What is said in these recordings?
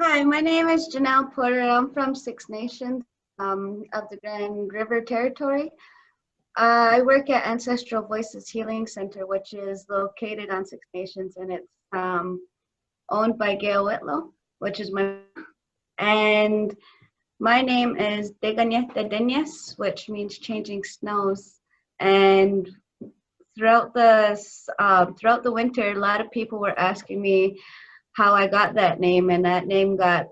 Hi, my name is Janelle Porter. I'm from Six Nations of the Grand River Territory. I work at Ancestral Voices Healing Center, which is located on Six Nations, and it's owned by Gail Whitlow, which is my, and my name is Deganyeta Denyes, which means changing snows. And throughout the winter, a lot of people were asking me how I got that name, and that name got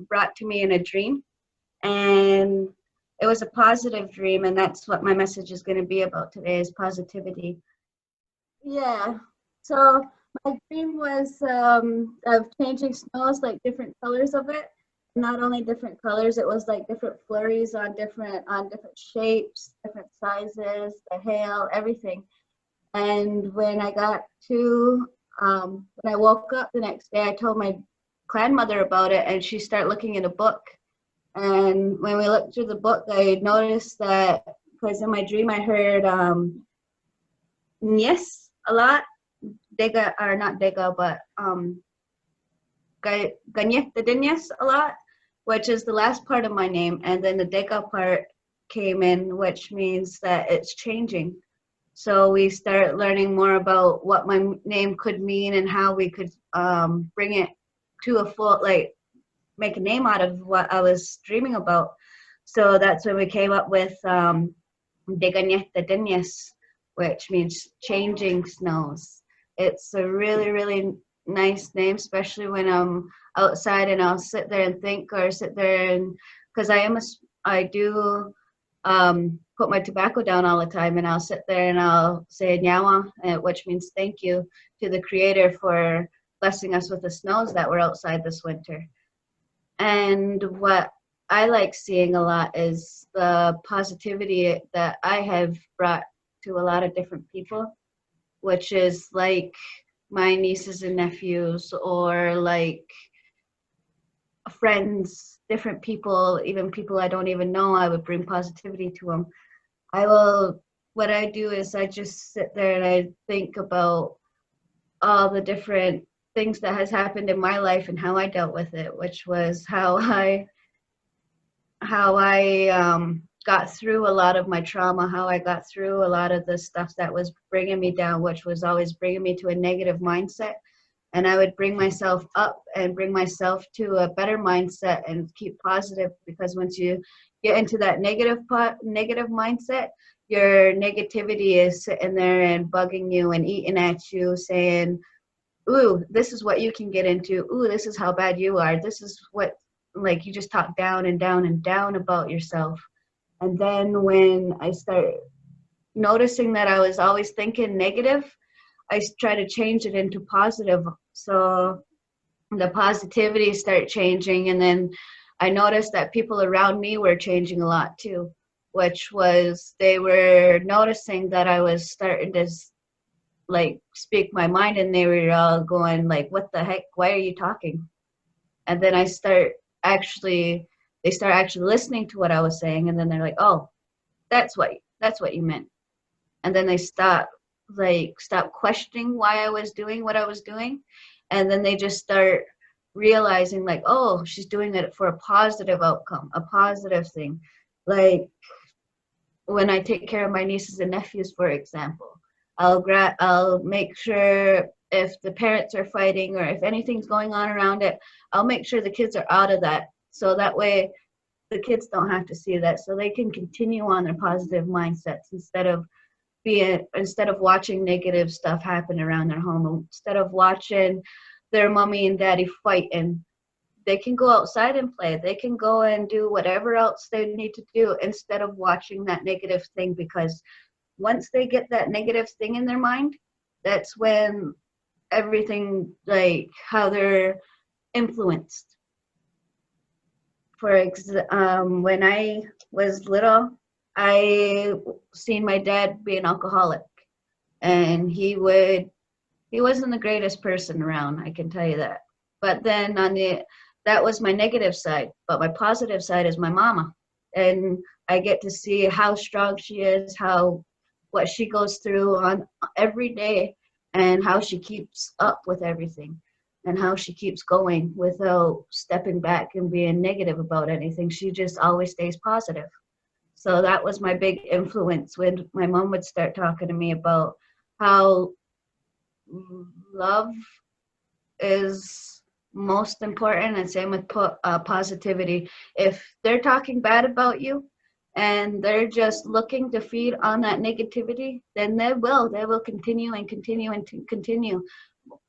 brought to me in a dream, and it was a positive dream, and that's what my message is going to be about today, is positivity. Yeah, so my dream was of changing snows, like different colors of it. Not only different colors, it was like different flurries on different shapes, different sizes, the hail, everything. And when I woke up the next day, I told my grandmother about it, and she started looking in a book. And when we looked through the book, I noticed that, because in my dream I heard "nyes" a lot, "dega" or not "dega," but "ganyet" a lot, which is the last part of my name, and then the "dega" part came in, which means that it's changing. So we started learning more about what my name could mean and how we could bring it to a full, like, make a name out of what I was dreaming about. So that's when we came up with Deganyeta Denyes, which means changing snows. It's a really, really nice name, especially when I'm outside and I'll sit there and think, or sit there and, because I do put my tobacco down all the time, and I'll sit there and I'll say Nyawa, which means thank you to the Creator for blessing us with the snows that were outside this winter. And what I like seeing a lot is the positivity that I have brought to a lot of different people, which is like my nieces and nephews, or like friends, different people, even people I don't even know. I would bring positivity to them. What I do is I just sit there and I think about all the different things that has happened in my life and how I dealt with it, which was how I got through a lot of my trauma, how I got through a lot of the stuff that was bringing me down, which was always bringing me to a negative mindset. And I would bring myself up and bring myself to a better mindset and keep positive, because once you get into that negative mindset, your negativity is sitting there and bugging you and eating at you, saying, ooh, this is what you can get into. Ooh, this is how bad you are. This is what, like, you just talk down and down and down about yourself. And then when I start noticing that I was always thinking negative, I try to change it into positive. So the positivity start changing, and then I noticed that people around me were changing a lot too, which was, they were noticing that I was starting to like speak my mind, and they were all going like, what the heck, why are you talking? And then they start actually listening to what I was saying, and then they're like, oh, that's what you meant. And then they stop questioning why I was doing what I was doing, and then they just start realizing, like, oh, she's doing it for a positive outcome, a positive thing. Like when I take care of my nieces and nephews, for example, I'll make sure, if the parents are fighting or if anything's going on around it, I'll make sure the kids are out of that, so that way the kids don't have to see that, so they can continue on their positive mindsets instead of watching negative stuff happen around their home, instead of watching their mommy and daddy fighting. They can go outside and play. They can go and do whatever else they need to do instead of watching that negative thing, because once they get that negative thing in their mind, that's when everything, like how they're influenced. When I was little, I seen my dad be an alcoholic, and he wasn't the greatest person around, I can tell you that. But then that was my negative side, but my positive side is my mama, and I get to see how strong she is, what she goes through on every day, and how she keeps up with everything. and how she keeps going without stepping back and being negative about anything. She just always stays positive. So that was my big influence when my mom would start talking to me about how love is most important, and same with positivity. If they're talking bad about you and they're just looking to feed on that negativity, then they will continue and continue and continue.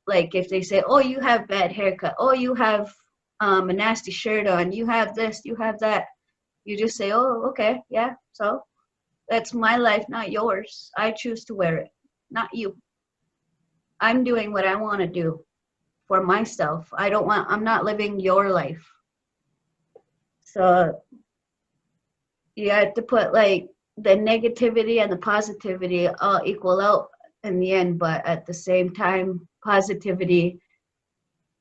Like if they say, oh, you have bad haircut, oh, you have a nasty shirt on, you have this, you have that, you just say, oh, okay, yeah, so that's my life, not yours. I choose to wear it, not you. I'm doing what I want to do for myself. I'm not living your life. So you have to put like the negativity and the positivity all equal out in the end, but at the same time, positivity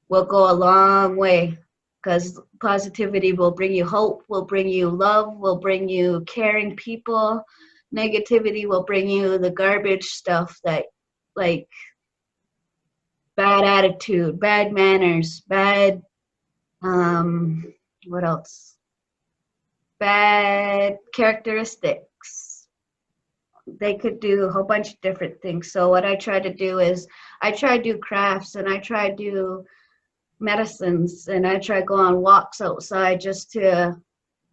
will go a long way, because positivity will bring you hope, will bring you love, will bring you caring people. Negativity will bring you the garbage stuff that, like, bad attitude, bad manners, bad, what else? Bad characteristics. They could do a whole bunch of different things. So what I try to do is I try to do crafts, and I try to do medicines, and I try to go on walks outside just to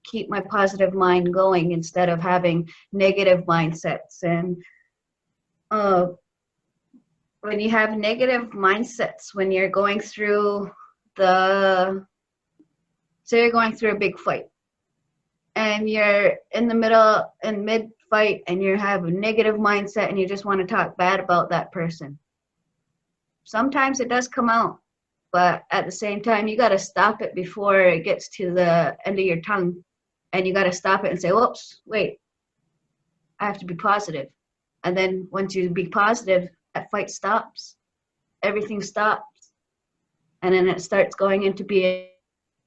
keep my positive mind going instead of having negative mindsets. And when you have negative mindsets, when you're going through say you're going through a big fight, and you're in the middle and mid fight, and you have a negative mindset and you just want to talk bad about that person. Sometimes it does come out, but at the same time, you got to stop it before it gets to the end of your tongue, and you got to stop it and say, whoops, wait, I have to be positive. And then once you be positive, that fight stops. Everything stops. And then it starts going into being,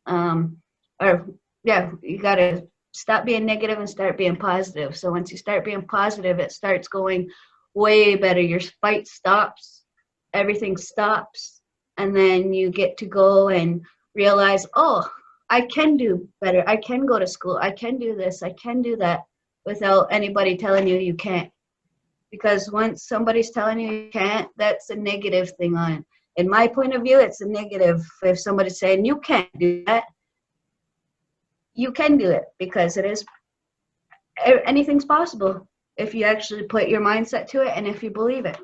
you got to stop being negative and start being positive. So once you start being positive, it starts going way better. Your fight stops. Everything stops. And then you get to go and realize, oh, I can do better. I can go to school. I can do this. I can do that, without anybody telling you you can't. Because once somebody's telling you you can't, that's a negative thing on it. In my point of view, it's a negative. If somebody's saying you can't do that, you can do it, because anything's possible if you actually put your mindset to it and if you believe it.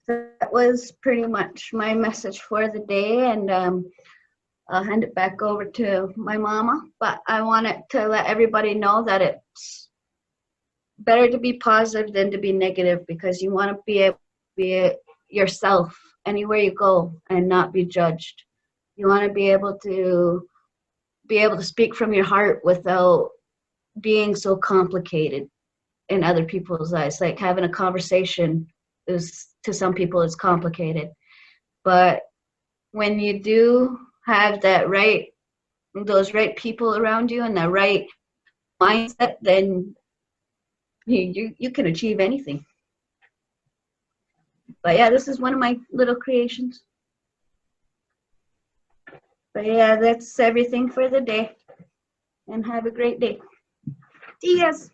So that was pretty much my message for the day, and I'll hand it back over to my mama. But I wanted to let everybody know that it's better to be positive than to be negative, because you want to be able to be yourself anywhere you go and not be judged. You want to be able to speak from your heart without being so complicated in other people's eyes. Like having a conversation is, to some people, it's complicated. But when you do have those right people around you and the right mindset, then you can achieve anything. But yeah, this is one of my little creations. But yeah, that's everything for the day. And have a great day. See you guys.